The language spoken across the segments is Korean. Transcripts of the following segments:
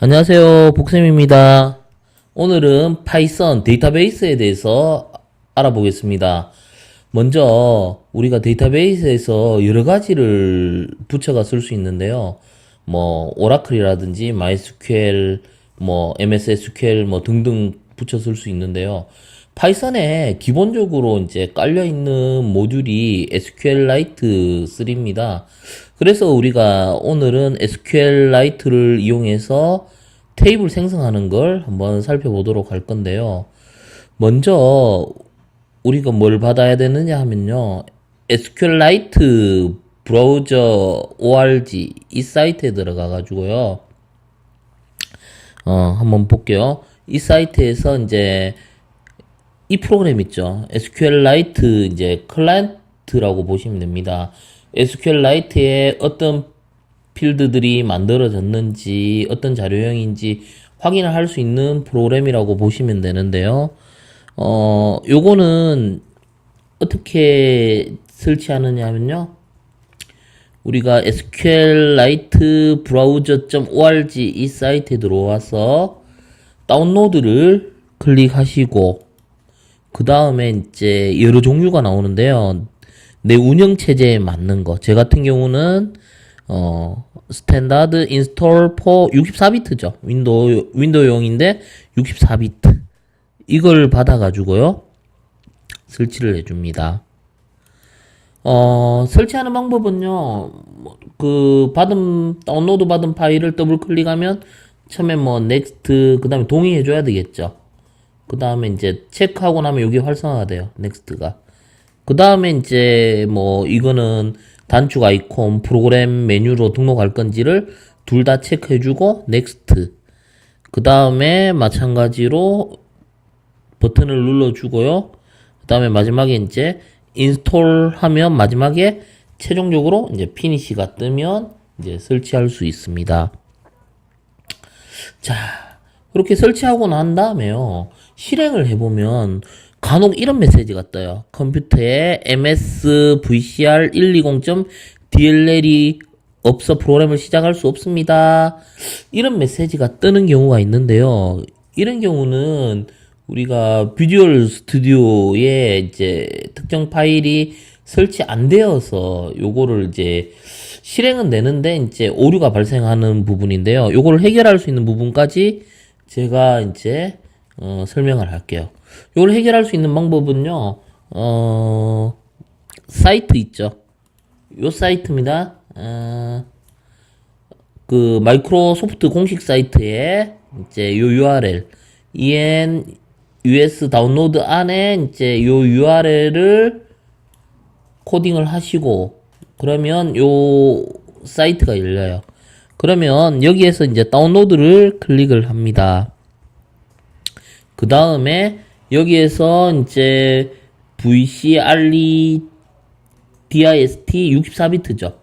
안녕하세요, 복쌤입니다. 오늘은 파이썬 데이터베이스에 대해서 알아보겠습니다. 먼저 우리가 데이터베이스에서 여러 가지를 부처가 쓸 수 있는데요. 뭐 오라클이라든지 MySQL, 뭐 MS SQL 뭐 등등 붙여 쓸 수 있는데요. 파이썬에 기본적으로 이제 깔려 있는 모듈이 SQLite 3입니다. 그래서 우리가 오늘은 SQLite를 이용해서 테이블 생성하는 걸 한번 살펴보도록 할 건데요. 먼저 우리가 뭘 받아야 되느냐 하면요. SQLite 브라우저 org 이 사이트에 들어가 가지고요. 한번 볼게요. 이 사이트에서 이제 이 프로그램 있죠. SQLite 이제 클라이언트라고 보시면 됩니다. SQLite에 어떤 필드들이 만들어졌는지 어떤 자료형인지 확인을 할 수 있는 프로그램이라고 보시면 되는데요. 요거는 어떻게 설치하느냐 하면요. 우리가 SQLite browser.org 이 사이트에 들어와서 다운로드를 클릭하시고 그 다음에 이제 여러 종류가 나오는데요. 내 운영체제에 맞는 거. 제 같은 경우는 스탠다드 인스톨 포 64비트죠. 윈도우용인데 64비트. 이걸 받아가지고요. 설치를 해줍니다. 설치하는 방법은요. 다운로드 받은 파일을 더블 클릭하면 처음에 뭐 넥스트, 그 다음에 동의해줘야 되겠죠. 그 다음에 이제 체크하고 나면 이게 활성화가 돼요. 넥스트가. 그 다음에 이제 뭐 이거는 단축 아이콘 프로그램 메뉴로 등록할 건지를 둘 다 체크해주고 넥스트. 그 다음에 마찬가지로 버튼을 눌러주고요. 그 다음에 마지막에 이제 인스톨 하면 마지막에 최종적으로 이제 피니시가 뜨면 이제 설치할 수 있습니다. 자, 그렇게 설치하고 난 다음에요. 실행을 해보면 간혹 이런 메시지가 떠요. 컴퓨터에 ms vcr 120.dll이 없어 프로그램을 시작할 수 없습니다. 이런 메시지가 뜨는 경우가 있는데요. 이런 경우는 우리가 비주얼 스튜디오에 이제 특정 파일이 설치 안 되어서 요거를 이제 실행은 되는데 이제 오류가 발생하는 부분인데요. 요거를 해결할 수 있는 부분까지 제가 이제 설명을 할게요. 이걸 해결할 수 있는 방법은요, 사이트 있죠. 요 사이트입니다. 그 마이크로소프트 공식 사이트에 이제 요 URL, EN US 다운로드 안에 이제 요 URL을 코딩을 하시고, 그러면 요 사이트가 열려요. 그러면 여기에서 이제 다운로드를 클릭을 합니다. 그 다음에 여기에서 이제 VCRE DIST 64비트죠.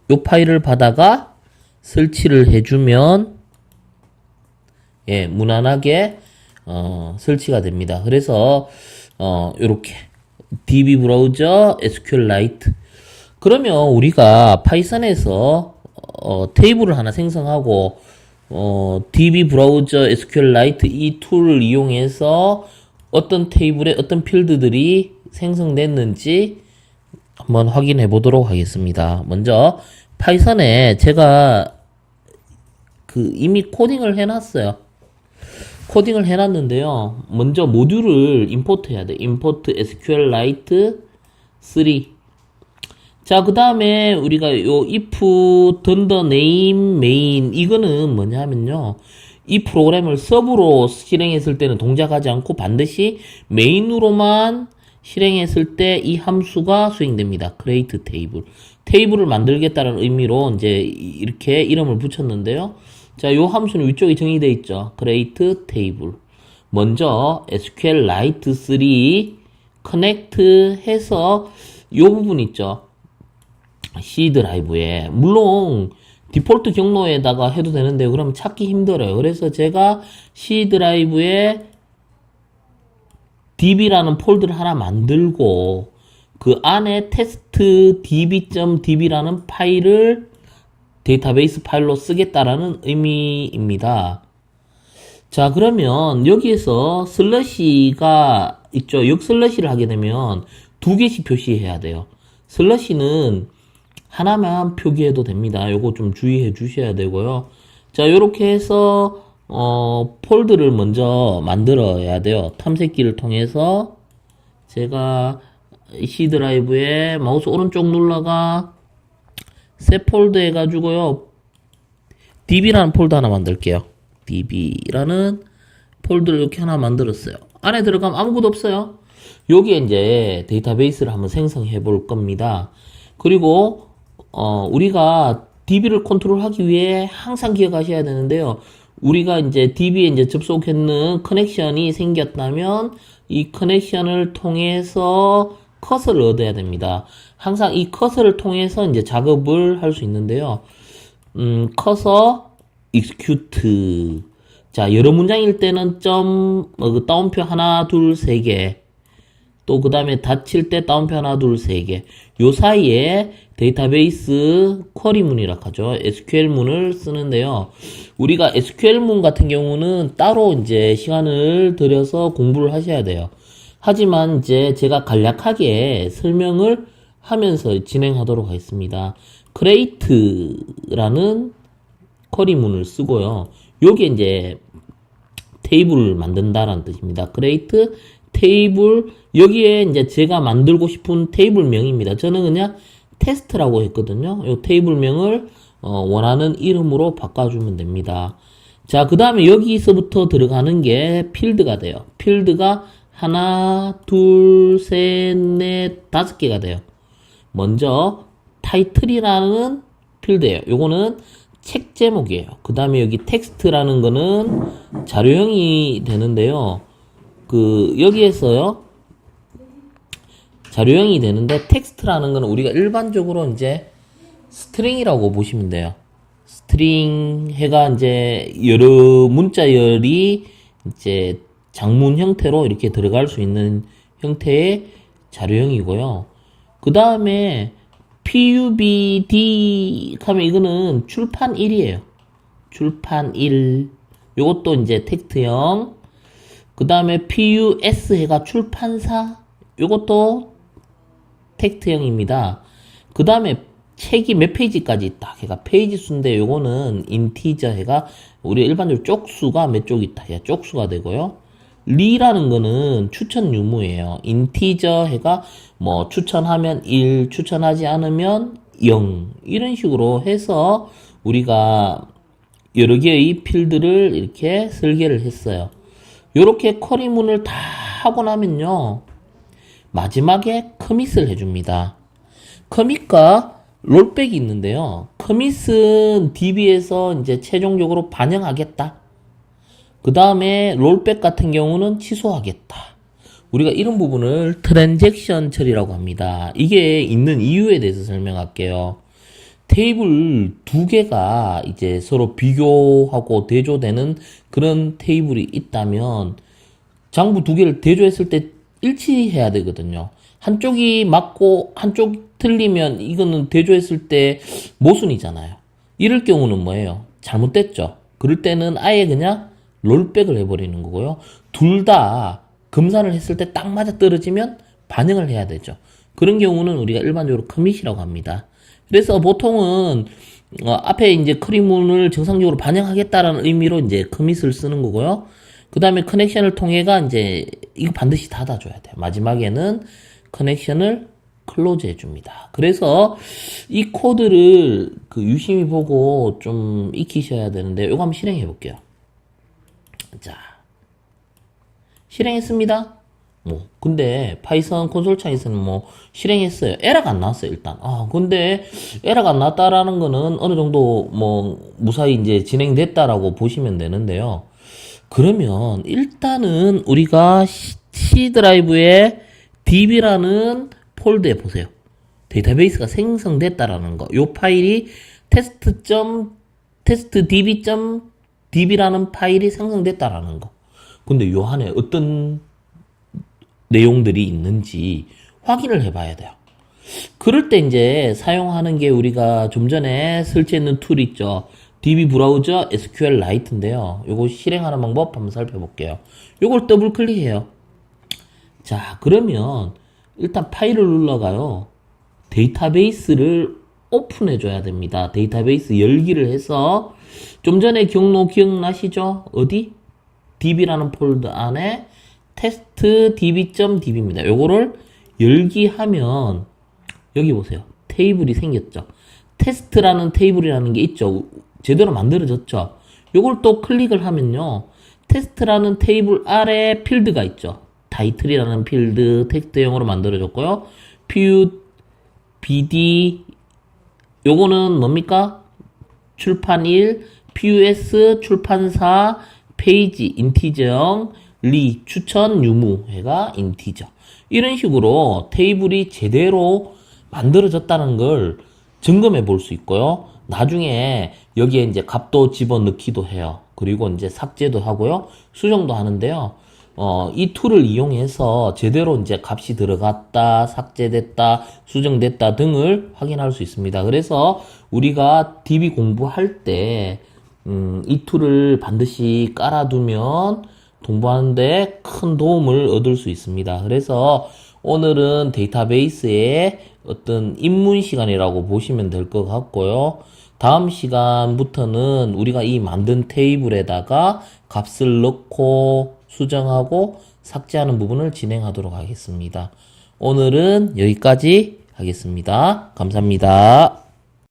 요 파일을 받아가 설치를 해주면 무난하게 설치가 됩니다. 그래서 요렇게 DB 브라우저 SQLite. 그러면 우리가 파이썬에서 테이블을 하나 생성하고 DB 브라우저 SQLite 이 툴을 이용해서 어떤 테이블에 어떤 필드들이 생성됐는지 한번 확인해 보도록 하겠습니다. 먼저 파이썬에 제가 이미 코딩을 해놨어요. 코딩을 해놨는데요. 먼저 모듈을 임포트 해야 돼. 임포트 SQLite 3. 자, 그 다음에 우리가 요 if thunder name main 이거는 뭐냐면요. 이 프로그램을 서브로 실행했을 때는 동작하지 않고 반드시 메인으로만 실행했을 때 이 함수가 수행됩니다. create table. 테이블을 만들겠다는 의미로 이제 이렇게 이름을 붙였는데요. 자, 요 함수는 위쪽에 정의되어 있죠. create table. 먼저 SQLite 3 connect 해서 요 부분 있죠. C 드라이브에. 물론 디폴트 경로에다가 해도 되는데 그러면 찾기 힘들어요. 그래서 제가 C 드라이브에 db라는 폴더를 하나 만들고 그 안에 test db.db라는 파일을 데이터베이스 파일로 쓰겠다라는 의미입니다. 자, 그러면 여기에서 슬러시가 있죠. 역슬러시를 하게 되면 두 개씩 표시해야 돼요. 슬러시는 하나만 표기해도 됩니다. 요거 좀 주의해 주셔야 되고요. 자, 요렇게 해서 폴드를 먼저 만들어야 돼요. 탐색기를 통해서 제가 C 드라이브에 마우스 오른쪽 눌러가 새 폴드 해가지고요. db라는 폴드 하나 만들게요. db라는 폴드를 이렇게 하나 만들었어요. 안에 들어가면 아무것도 없어요. 여기에 이제 데이터베이스를 한번 생성해 볼 겁니다. 그리고 우리가 db를 컨트롤하기 위해 항상 기억하셔야 되는데요. 우리가 이제 db에 이제 접속했는 커넥션이 생겼다면 이 커넥션을 통해서 컷을 얻어야 됩니다. 항상 이 컷을 통해서 이제 작업을 할 수 있는데요. 커서 execute. 자, 여러 문장일 때는 따옴표 하나, 둘, 세 개. 또 그 다음에 닫힐 때 따옴표 하나, 둘, 세 개. 요 사이에 데이터베이스 쿼리문이라고 하죠. SQL문을 쓰는데요. 우리가 SQL문 같은 경우는 따로 이제 시간을 들여서 공부를 하셔야 돼요. 하지만 이제 제가 간략하게 설명을 하면서 진행하도록 하겠습니다. create라는 쿼리문을 쓰고요. 요게 이제 테이블을 만든다라는 뜻입니다. create 테이블, 여기에 이제 제가 만들고 싶은 테이블명입니다. 저는 그냥 테스트라고 했거든요. 요 테이블명을 원하는 이름으로 바꿔주면 됩니다. 자, 그 다음에 여기서부터 들어가는 게 필드가 돼요. 필드가 하나, 둘, 셋, 넷, 5개가 돼요. 먼저 타이틀이라는 필드예요. 요거는 책 제목이에요. 그 다음에 여기 텍스트라는 거는 자료형이 되는데요. 여기에서요, 자료형이 되는데, 텍스트라는 거는 우리가 일반적으로 이제 스트링이라고 보시면 돼요. 스트링 해가 이제 여러 문자열이 이제 장문 형태로 이렇게 들어갈 수 있는 형태의 자료형이고요. 그 다음에 PUBD 하면 이거는 출판일이에요. 출판일. 요것도 이제 텍스트형. 그 다음에 PUS 해가 출판사. 요것도 텍스트형입니다. 그 다음에 책이 몇 페이지까지 있다. 걔가 페이지 수인데 요거는 인티저 해가 우리 일반적으로 쪽수가 몇 쪽 있다. 얘가 쪽수가 되고요. 리라는 거는 추천 유무예요. 인티저 해가 뭐 추천하면 1, 추천하지 않으면 0 이런 식으로 해서 우리가 여러 개의 필드를 이렇게 설계를 했어요. 요렇게 쿼리문을 다 하고 나면요, 마지막에 커밋을 해줍니다. 커밋과 롤백이 있는데요. 커밋은 DB에서 이제 최종적으로 반영하겠다. 그 다음에 롤백 같은 경우는 취소하겠다. 우리가 이런 부분을 트랜잭션 처리라고 합니다. 이게 있는 이유에 대해서 설명할게요. 테이블 두 개가 이제 서로 비교하고 대조되는 그런 테이블이 있다면 장부 두 개를 대조했을 때 일치해야 되거든요. 한쪽이 맞고 한쪽 틀리면 이거는 대조했을 때 모순이잖아요. 이럴 경우는 뭐예요? 잘못됐죠. 그럴 때는 아예 그냥 롤백을 해버리는 거고요. 둘 다 검사를 했을 때 딱 맞아 떨어지면 반영을 해야 되죠. 그런 경우는 우리가 일반적으로 커밋이라고 합니다. 그래서 보통은 앞에 이제 쿼리문을 정상적으로 반영하겠다라는 의미로 이제 커밋을 쓰는 거고요. 그 다음에 커넥션을 통해가 이제 이거 반드시 닫아줘야 돼요. 마지막에는 커넥션을 클로즈 해줍니다. 그래서 이 코드를 유심히 보고 좀 익히셔야 되는데 이거 한번 실행해 볼게요. 자, 실행했습니다. 근데 파이썬 콘솔 창에서는 실행했어요. 에러가 안 나왔어요, 일단. 근데 에러가 안 나왔다라는 거는 어느 정도 무사히 이제 진행됐다라고 보시면 되는데요. 그러면 일단은 우리가 C 드라이브에 db라는 폴드에 보세요. 데이터베이스가 생성됐다라는 거. 요 파일이 testdb.db라는 파일이 생성됐다라는 거. 근데 요 안에 어떤 내용들이 있는지 확인을 해봐야 돼요. 그럴 때 이제 사용하는 게 우리가 좀 전에 설치했는 툴 있죠. DB 브라우저 SQLite인데요. 요거 실행하는 방법 한번 살펴볼게요. 요걸 더블 클릭해요. 자, 그러면 일단 파일을 눌러가요. 데이터베이스를 오픈해 줘야 됩니다. 데이터베이스 열기를 해서 좀 전에 경로 기억나시죠? 어디? db라는 폴더 안에 테스트 db.db입니다. 요거를 열기 하면 여기 보세요. 테이블이 생겼죠. 테스트라는 테이블이라는 게 있죠. 제대로 만들어졌죠. 요걸 또 클릭을 하면요. 테스트라는 테이블 아래 필드가 있죠. 타이틀이라는 필드 텍스트형으로 만들어졌고요. bd 요거는 뭡니까? 출판 1, pus 출판사, 페이지 인티저형, 리 추천 유무해가 인티저. 이런 식으로 테이블이 제대로 만들어졌다는 걸 점검해 볼 수 있고요. 나중에 여기에 이제 값도 집어넣기도 해요. 그리고 이제 삭제도 하고요. 수정도 하는데요. 이 툴을 이용해서 제대로 이제 값이 들어갔다, 삭제됐다, 수정됐다 등을 확인할 수 있습니다. 그래서 우리가 DB 공부할 때, 이 툴을 반드시 깔아두면 공부하는데 큰 도움을 얻을 수 있습니다. 그래서 오늘은 데이터베이스의 어떤 입문 시간이라고 보시면 될 것 같고요. 다음 시간부터는 우리가 이 만든 테이블에다가 값을 넣고 수정하고 삭제하는 부분을 진행하도록 하겠습니다. 오늘은 여기까지 하겠습니다. 감사합니다.